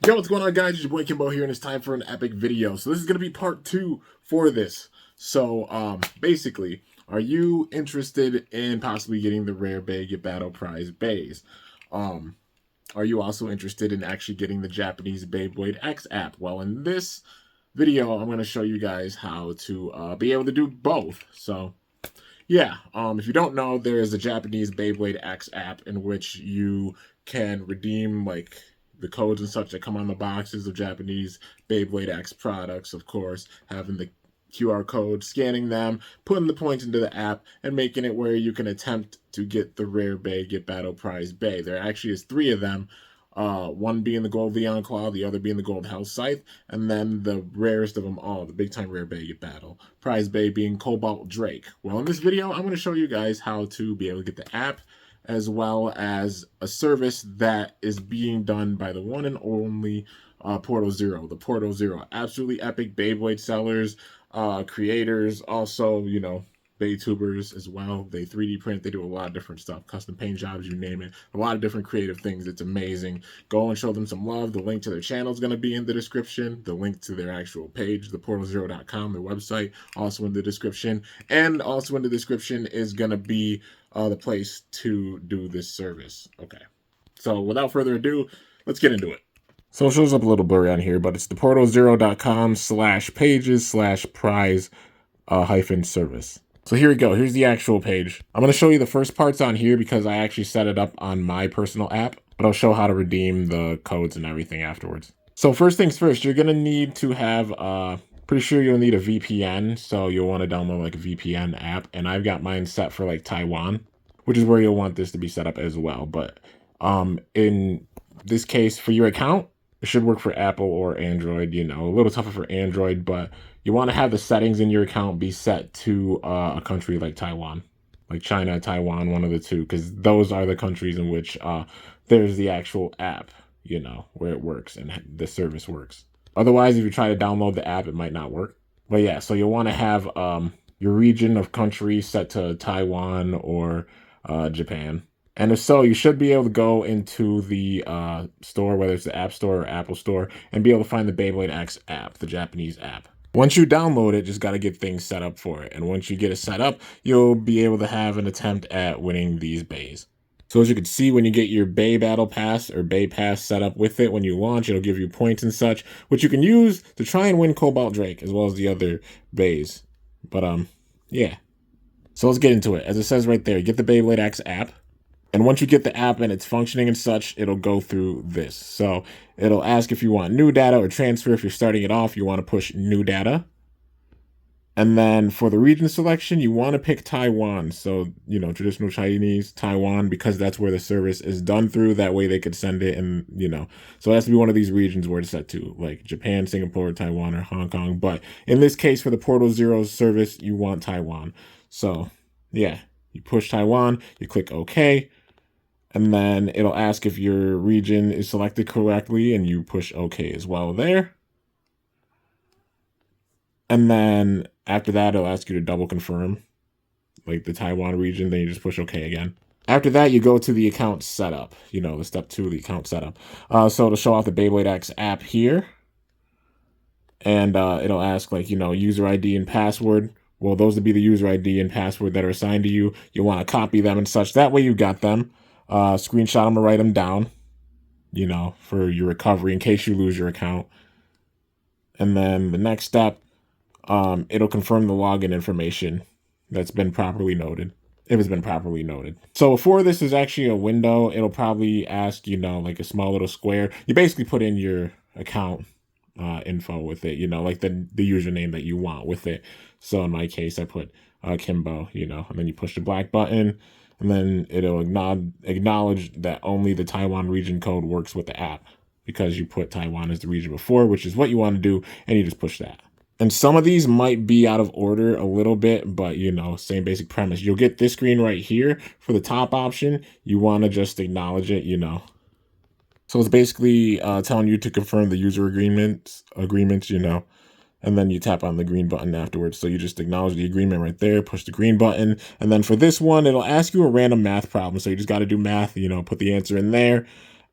Yo, what's going on, guys? It's your boy Kimbo here, and it's time for an epic video. So this is going to be part 2 for this. So, basically, are you interested in possibly getting the rare Beyblade Battle Prize Beys? Are you also interested in actually getting the Japanese Beyblade X app? Well, in this video, I'm going to show you guys how to be able to do both. So, yeah, if you don't know, there is a Japanese Beyblade X app in which you can redeem, like, the codes and such that come on the boxes of Japanese Beyblade X products, of course, having the QR code, scanning them, putting the points into the app, and making it where you can attempt to get the rare Bey, get Battle Prize Bey. There actually is 3 of them. One being the gold Leon Claw, the other being the gold Hell Scythe, and then the rarest of them all, the big time rare Bey get battle. Prize Bey being Cobalt Drake. Well, in this video, I'm going to show you guys how to be able to get the app, as well as a service that is being done by the one and only Portal Zero. The Portal Zero, absolutely epic Beyblade sellers, creators, also, you know, Baytubers as well. They 3D print, they do a lot of different stuff, custom paint jobs, you name it, a lot of different creative things. It's amazing. Go and show them some love. The link to their channel is going to be in the description. The link to their actual page, theportalzero.com, their website, also in the description. And also in the description is going to be the place to do this service. Okay, so without further ado, let's get into it. So it shows up a little blurry on here, but it's theportalzero.com/pages/prize hyphen service. So here we go. Here's the actual page. I'm going to show you the first parts on here because I actually set it up on my personal app, but I'll show how to redeem the codes and everything afterwards. So first things first, you're going to need to have, pretty sure you'll need a VPN. So you'll want to download like a VPN app, and I've got mine set for like Taiwan, which is where you'll want this to be set up as well. But in this case, for your account, it should work for Apple or Android, you know, a little tougher for Android, but you want to have the settings in your account be set to a country like Taiwan, like China, Taiwan, one of the two, because those are the countries in which there's the actual app, you know, where it works and the service works. Otherwise, if you try to download the app, it might not work. But yeah, so you'll want to have your region of country set to Taiwan or Japan. And if so, you should be able to go into the store, whether it's the App Store or Apple Store, and be able to find the Beyblade X app, the Japanese app. Once you download it, just got to get things set up for it. And once you get it set up, you'll be able to have an attempt at winning these Beys. So as you can see, when you get your Bey Battle Pass or Bey Pass set up with it, when you launch, it'll give you points and such, which you can use to try and win Cobalt Drake, as well as the other Beys. But, yeah. So let's get into it. As it says right there, get the Beyblade X app. And once you get the app and it's functioning and such, it'll go through this. So it'll ask if you want new data or transfer. If you're starting it off, you want to push new data. And then for the region selection, you want to pick Taiwan. So, you know, traditional Chinese, Taiwan, because that's where the service is done through. That way they could send it and, you know, so it has to be one of these regions where it's set to, like Japan, Singapore, Taiwan, or Hong Kong. But in this case, for the Portal Zero service, you want Taiwan. So, yeah, you push Taiwan, you click OK. And then it'll ask if your region is selected correctly, and you push OK as well there. And then after that, it'll ask you to double confirm, like the Taiwan region, then you just push OK again. After that, you go to the account setup, you know, the step 2 of the account setup. So it'll show off the Beyblade X app here. And it'll ask, like, you know, user ID and password. Well, those would be the user ID and password that are assigned to you. You want to copy them and such. That way you got them. Screenshot them or write them down, you know, for your recovery in case you lose your account. And then the next step, it'll confirm the login information that's been properly noted, if it's been properly noted. So before this is actually a window, it'll probably ask, you know, like a small little square. You basically put in your account info with it, you know, like the username that you want with it. So in my case, I put Kimbo, you know, and then you push the black button. And then it'll acknowledge that only the Taiwan region code works with the app because you put Taiwan as the region before, which is what you want to do, and you just push that. And some of these might be out of order a little bit, but, you know, same basic premise. You'll get this screen right here for the top option. You want to just acknowledge it, you know. So it's basically telling you to confirm the user agreements, you know. And then you tap on the green button afterwards. So you just acknowledge the agreement right there, push the green button. And then for this one, it'll ask you a random math problem. So you just got to do math, you know, put the answer in there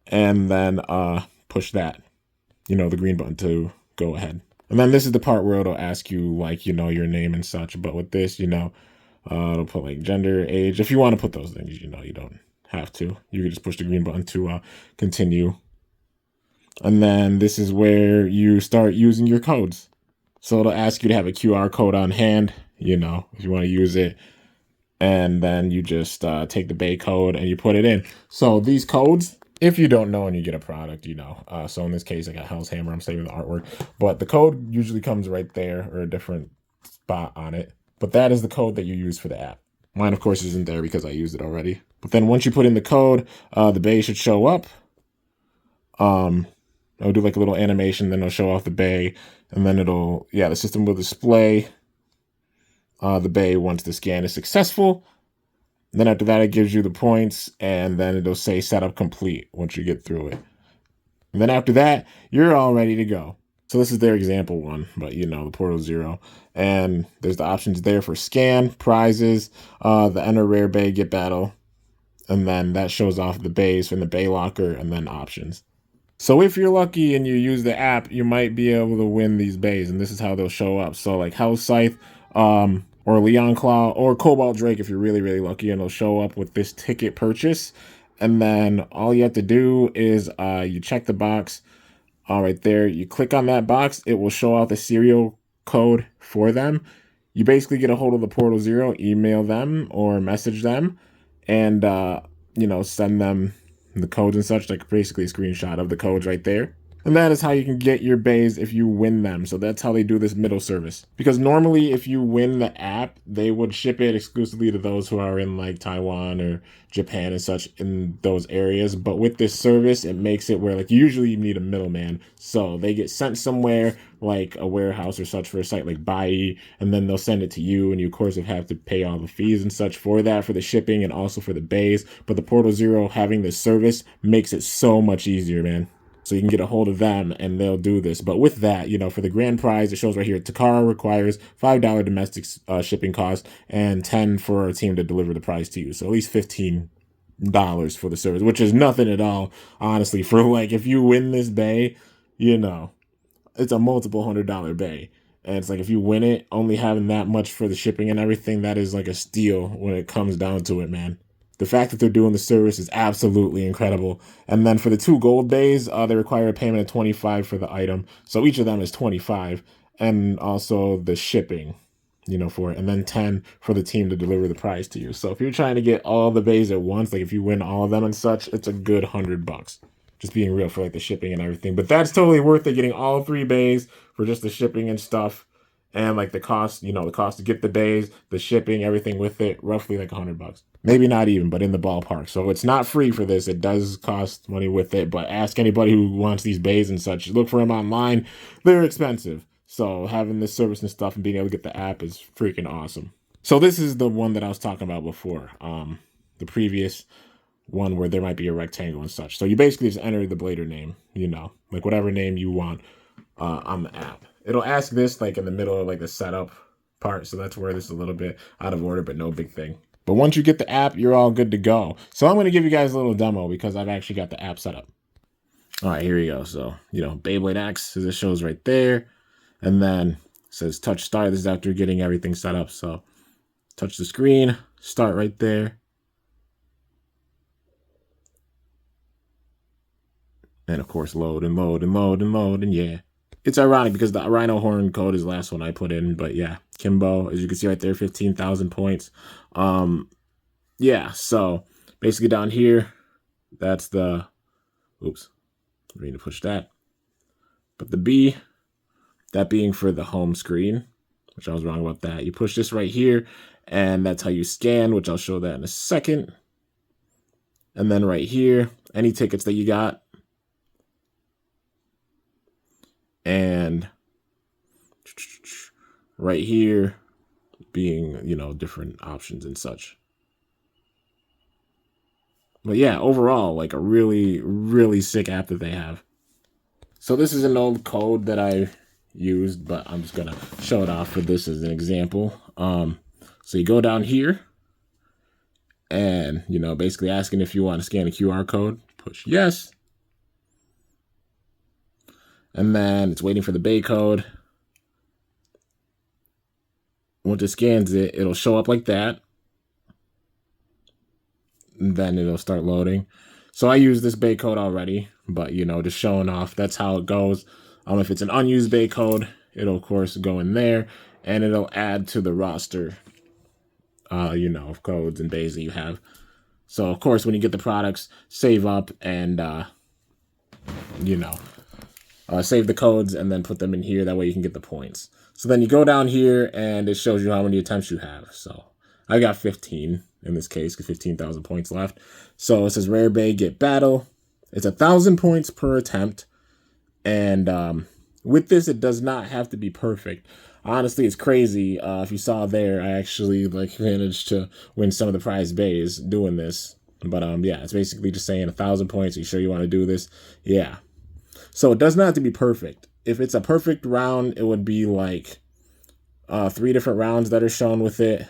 and then push that. the green button to go ahead. And then this is the part where it'll ask you like, your name and such. But with this, it'll put like gender, age. If you want to put those things, you don't have to. You can just push the green button to continue. And then this is where you start using your codes. So it'll ask you to have a QR code on hand, if you want to use it. And then you just take the Bey code and you put it in. So these codes, if you don't know and you get a product, so in this case, I got Hell's Hammer. I'm saving the artwork. But the code usually comes right there or a different spot on it. But that is the code that you use for the app. Mine, of course, isn't there because I used it already. But then once you put in the code, the Bey should show up. I'll do like a little animation, then it'll show off the Bey. And then the system will display the Bey once the scan is successful. Then after that, it gives you the points, and then it'll say setup complete once you get through it. And then after that, you're all ready to go. So this is their example one, but the Portal 0. And there's the options there for scan, prizes, the enter rare Bey, get battle. And then that shows off the Beys from the Bey locker, and then options. So if you're lucky and you use the app, you might be able to win these Beys, and this is how they'll show up. So like Hell's Scythe, or Leon Claw, or Cobalt Drake if you're really, really lucky, and it'll show up with this ticket purchase. And then all you have to do is you check the box right there. You click on that box. It will show out the serial code for them. You basically get a hold of the Portal 0, email them or message them, and, send them the codes and such, like basically a screenshot of the codes right there. And that is how you can get your Beys if you win them. So that's how they do this middle service. Because normally if you win the app, they would ship it exclusively to those who are in like Taiwan or Japan and such in those areas. But with this service, it makes it where like usually you need a middleman. So they get sent somewhere like a warehouse or such for a site like Beys, and then they'll send it to you. And you of course have to pay all the fees and such for that, for the shipping and also for the Beys. But the Portal 0 having this service makes it so much easier, man. So you can get a hold of them and they'll do this. But with that, for the grand prize, it shows right here, Takara requires $5 domestic shipping cost and $10 for our team to deliver the prize to you. So at least $15 for the service, which is nothing at all, honestly. For like, if you win this Bey, it's a multiple $100 Bey. And it's like, if you win it, only having that much for the shipping and everything, that is like a steal when it comes down to it, man. The fact that they're doing the service is absolutely incredible. And then for the 2 gold Beys, they require a payment of $25 for the item. So each of them is $25. And also the shipping, for it. And then $10 for the team to deliver the prize to you. So if you're trying to get all the Beys at once, like if you win all of them and such, it's a good $100. Just being real, for like the shipping and everything. But that's totally worth it, getting all 3 Beys for just the shipping and stuff. And like the cost, the cost to get the Beys, the shipping, everything with it, roughly like $100. Maybe not even, but in the ballpark. So it's not free for this. It does cost money with it. But ask anybody who wants these Beys and such. Look for them online. They're expensive. So having this service and stuff and being able to get the app is freaking awesome. So this is the one that I was talking about before. The previous one where there might be a rectangle and such. So you basically just enter the blader name, like whatever name you want on the app. It'll ask this like in the middle of like the setup part. So that's where this is a little bit out of order, but no big thing. But once you get the app, you're all good to go. So I'm going to give you guys a little demo because I've actually got the app set up. All right, here you go. So, Beyblade X, as it shows right there. And then it says touch start. This is after getting everything set up. So touch the screen, start right there. And of course, load and load and load and load. And yeah. It's ironic because the Rhino Horn code is the last one I put in, but yeah, Kimbo, as you can see right there, 15,000 points. Yeah, so basically down here, that's the, oops, I need to push that. But the B, that being for the home screen, which I was wrong about that. You push this right here, and that's how you scan, which I'll show that in a second. And then right here, any tickets that you got. And right here being, different options and such. But yeah, overall, like a really, really sick app that they have. So this is an old code that I used, but I'm just going to show it off for this as an example. So you go down here and, basically asking if you want to scan a QR code, push yes. And then it's waiting for the Bay code. Once it scans it, it'll show up like that. And then it'll start loading. So I use this Bay code already, but you know, just showing off, that's how it goes. If it's an unused Bay code, it'll of course go in there and it'll add to the roster, you know, of codes and bays that you have. So of course, when you get the products, save up and, you know, save the codes and then put them in here. That way you can get the points. So then you go down here and it shows you how many attempts you have. So I got 15 in this case because 15,000 points left. So it says rare bay, get battle. It's 1,000 points per attempt. And with this, it does not have to be perfect. Honestly, it's crazy. If you saw there, I actually like managed to win some of the prize bays doing this. But yeah, it's basically just saying 1,000 points. Are you sure you want to do this? Yeah. So it does not have to be perfect. If it's a perfect round, it would be like 3 different rounds that are shown with it.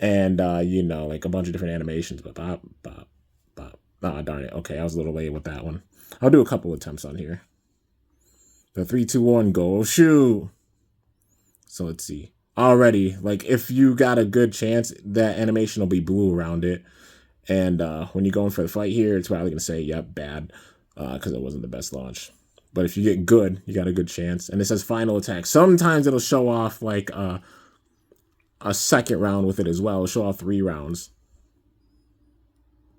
And, you know, like a bunch of different animations. But bop, bop, bop. Oh, darn it. Okay, I was a little late with that one. I'll do a couple attempts on here. The 3, 2, 1, go, shoot. So let's see. Already, like if you got a good chance, that animation will be blue around it. And when you're going for the fight here, it's probably going to say, yep, bad, because it wasn't the best launch. But if you get good, you got a good chance. And it says final attack. Sometimes it'll show off like a second round with it as well. It'll show off 3 rounds.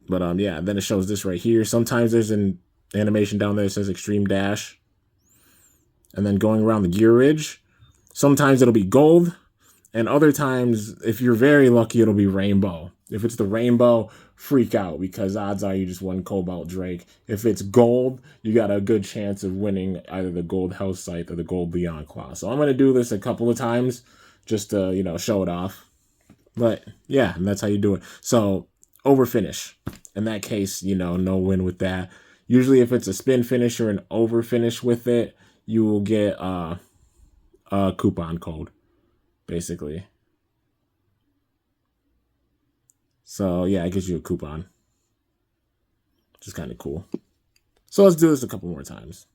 But yeah, then it shows this right here. Sometimes there's an animation down there that says extreme dash. And then going around the gear ridge. Sometimes it'll be gold. And other times, if you're very lucky, it'll be rainbow. If it's the rainbow, freak out because odds are you just won Cobalt Drake. If it's gold, you got a good chance of winning either the gold House Scythe or the gold Leon Claw. So I'm going to do this a couple of times just to, you know, show it off. But yeah, and that's how you do it. So over finish. In that case, you know, no win with that. Usually if it's a spin finish or an over finish with it, you will get a coupon code, basically. So yeah, it gives you a coupon, which is kind of cool. So let's do this a couple more times.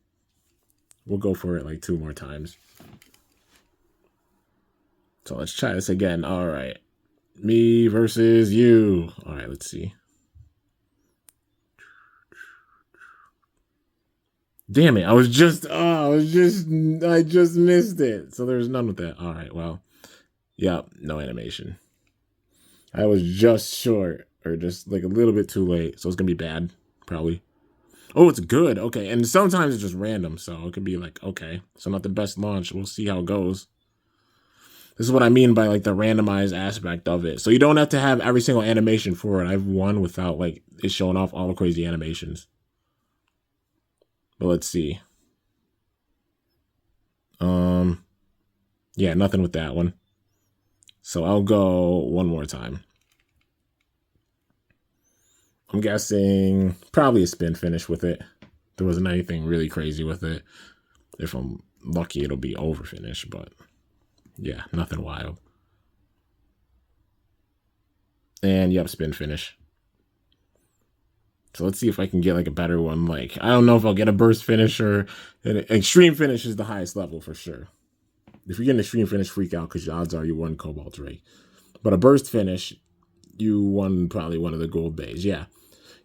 We'll go for it like 2 more times. So let's try this again. All right. Me versus you. All right, let's see. Damn it. I just missed it. So there's none with that. All right, well. Yep, no animation. I was just short or just like a little bit too late. So it's going to be bad, probably. Oh, it's good. Okay. And sometimes it's just random. So it could be like, okay, so not the best launch. We'll see how it goes. This is what I mean by like the randomized aspect of it. So you don't have to have every single animation for it. I've won without like it showing off all the crazy animations. But let's see. Yeah, nothing with that one. So I'll go one more time. I'm guessing probably a spin finish with it. There wasn't anything really crazy with it. If I'm lucky, it'll be over finish, but yeah, nothing wild. And yep, spin finish. So let's see if I can get like a better one. Like, I don't know if I'll get a burst finish or an extreme finish is the highest level for sure. If you get an extreme finish, freak out because the odds are you won Cobalt Drake. But a burst finish, you won probably one of the gold bays. Yeah.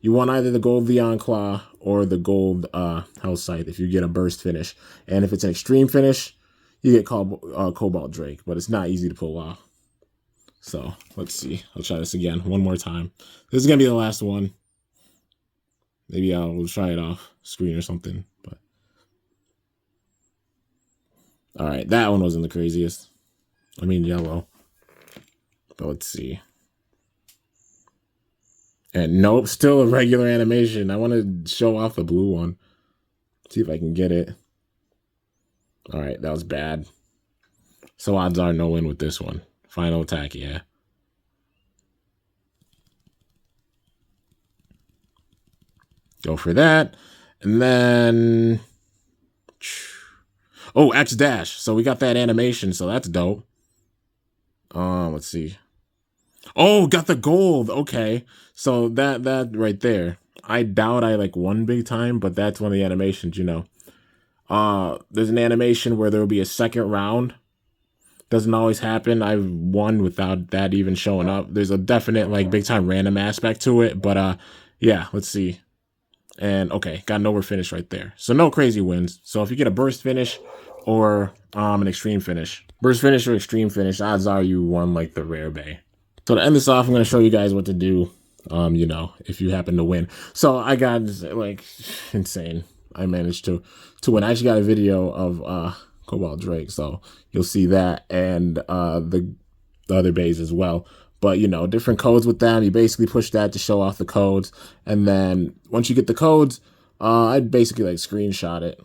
You won either the gold Leon Claw or the gold House Scythe if you get a burst finish. And if it's an extreme finish, you get Cobalt Drake. But it's not easy to pull off. So let's see. I'll try this again one more time. This is going to be the last one. Maybe I'll try it off screen or something. But all right, that one wasn't the craziest. I mean, yellow. But let's see. And nope, still a regular animation. I want to show off the blue one. See if I can get it. All right, that was bad. So odds are no win with this one. Final attack, yeah. Go for that. And then... Oh, X dash. So we got that animation, so that's dope. Let's see. Oh, got the gold. Okay. So that right there. I doubt I like won big time, but that's one of the animations, you know. There's an animation where there will be a second round. Doesn't always happen. I've won without that even showing up. There's a definite like big time random aspect to it, but yeah, let's see. And okay, got an over finish right there. So no crazy wins. So if you get a burst finish or an extreme finish, burst finish or extreme finish, odds are you won like the rare bay. So to end this off, I'm going to show you guys what to do, if you happen to win. So I got like insane. I managed to win. I actually got a video of Cobalt Drake, so you'll see that, and the other bays as well. But different codes with them. You basically push that to show off the codes, and then once you get the codes, I'd basically like screenshot it,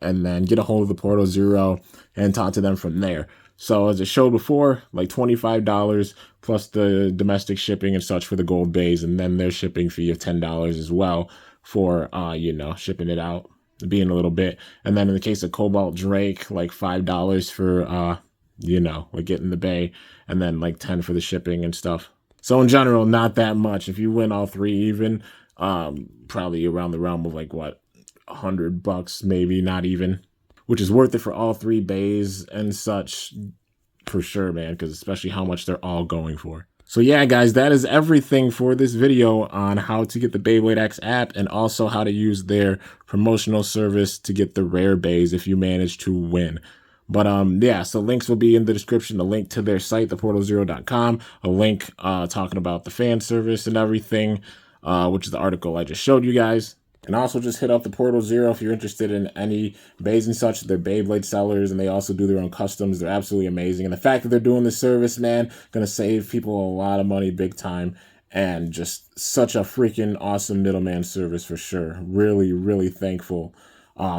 and then get a hold of the Portal Zero and talk to them from there. So as I showed before, like $25 plus the domestic shipping and such for the gold bays, and then their shipping fee of $10 as well for shipping it out, being a little bit. And then in the case of Cobalt Drake, like $5 for like getting the bay, and then like 10 for the shipping and stuff. So in general, not that much. If you win all three even, probably around the realm of like what, $100 maybe, not even, which is worth it for all three bays and such for sure, man, because especially how much they're all going for. So yeah, guys, that is everything for this video on how to get the Beyblade X app and also how to use their promotional service to get the rare bays if you manage to win. But yeah, so links will be in the description, a link to their site, theportalzero.com, a link talking about the fan service and everything, which is the article I just showed you guys. And also just hit up the Portal Zero if you're interested in any bays and such. They're Beyblade sellers, and they also do their own customs. They're absolutely amazing. And the fact that they're doing this service, man, going to save people a lot of money big time. And just such a freaking awesome middleman service for sure. Really, really thankful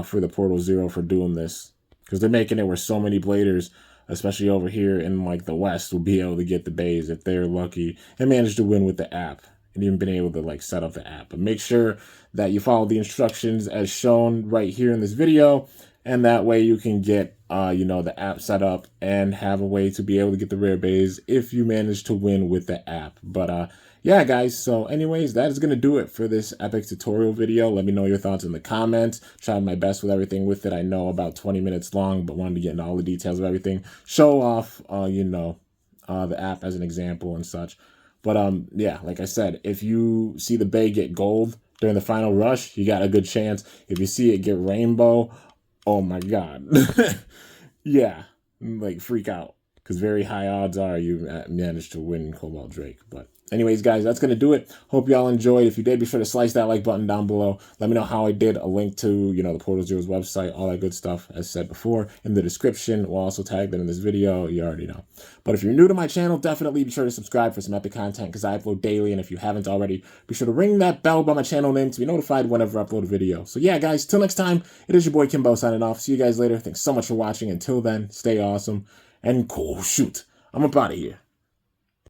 for the Portal Zero for doing this. Because they're making it where so many bladers, especially over here in like the West, will be able to get the bays if they're lucky and manage to win with the app. And even been able to like set up the app. But make sure that you follow the instructions as shown right here in this video, and that way you can get the app set up and have a way to be able to get the rare bays if you manage to win with the app. But yeah, guys, so anyways, that is going to do it for this epic tutorial video. Let me know your thoughts in the comments. Tried my best with everything with it. I know about 20 minutes long, but wanted to get into all the details of everything. Show off, the app as an example and such. But yeah, like I said, if you see the bay get gold during the final rush, you got a good chance. If you see it get rainbow, oh my God. Yeah, like freak out. Because very high odds are you managed to win Cobalt Drake. But anyways, guys, that's going to do it. Hope y'all enjoyed. If you did, be sure to slice that like button down below. Let me know how I did. A link to, the Portal Zero's website, all that good stuff, as said before, in the description. We'll also tag them in this video. You already know. But if you're new to my channel, definitely be sure to subscribe for some epic content because I upload daily. And if you haven't already, be sure to ring that bell by my channel name to be notified whenever I upload a video. So yeah, guys, till next time, it is your boy Kimbo signing off. See you guys later. Thanks so much for watching. Until then, stay awesome and cool. Shoot, I'm up out of here.